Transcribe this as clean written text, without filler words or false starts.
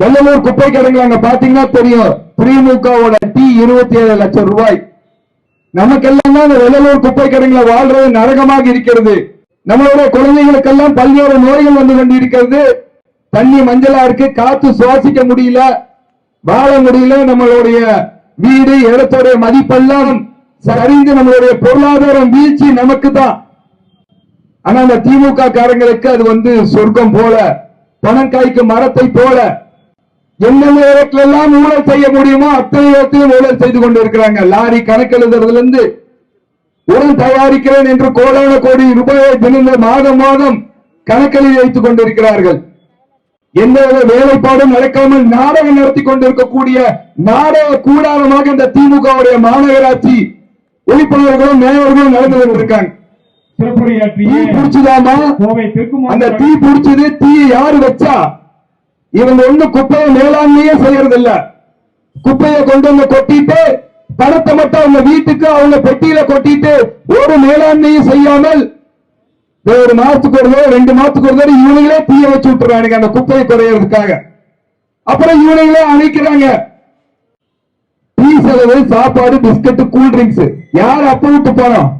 வெள்ளலூர் குப்பை கிடங்குல அங்க பாத்தீங்கன்னா தெரியும், திமுகவோட டீ 27 லட்சம் ரூபாய். நமக்கெல்லாம் தான் வெள்ளலூர் குப்பை கிடங்குல வாழ்றது நரகமாக இருக்கிறது. நம்மளுடைய குழந்தைகளுக்கெல்லாம் பல்வேறு நோய்கள் வந்து கொண்டிருக்கிறது. தண்ணி மஞ்சளா இருக்கு, காத்து சுவாசிக்க முடியல, வாழ முடியல. நம்மளுடைய வீடு இடத்துடைய மதிப்பெல்லாம் சரிந்து நம்மளுடைய பொருளாதாரம் வீழ்ச்சி நமக்கு தான். ஆனா அந்த திமுக காரங்களுக்கு அது வந்து சொர்க்கம் போல, பணம் காய்க்கும் மரத்தை போல. என்னென்ன இடத்திலெல்லாம் ஊழல் செய்ய முடியுமோ அத்தனை இடத்திலும் ஊழல் செய்து கொண்டிருக்கிறாங்க. லாரி கணக்கெழுதுறதுல இருந்து உரம் தயாரிக்கிறேன் என்று கோடான கோடி ரூபாயை தினம் மாதம் மாதம் கணக்கெழுதி வைத்துக் கொண்டிருக்கிறார்கள். எந்த வேலைப்பாடும் நடக்காமல் நாடகம் நடத்தி கொண்டிருக்கக்கூடிய நாடக கூடாரமாக இந்த திமுகவுடைய மாநகராட்சி ஒளிப்பவர்களும் மேயர்களும் நடந்து கொண்டிருக்காங்க. அந்த தீ பிடிச்சது, தீ யாரு வச்சா? இவங்க ஒண்ணு குப்பையை மேலாண்மையே செய்யறது இல்ல. குப்பையை கொண்டு வந்து கொட்டிட்டு பணத்தை மட்டும் அவங்க வீட்டுக்கு அவங்க பெட்டியில கொட்டிட்டு ஒரு மேலாண்மையும் செய்யாமல் ஒரு மாசத்துக்கு ஒரு தடவை 2 மாசத்துக்கு ஒரு தடவை இவங்களே தீய வச்சு விட்டுறாங்க அந்த குப்பையை குறையறதுக்காக. அப்புறம் இவங்களே அணைக்கிறாங்க. டீ செலவு, சாப்பாடு, பிஸ்கட், கூல் ட்ரிங்க்ஸ் யார் அப்ப விட்டு போனோம்?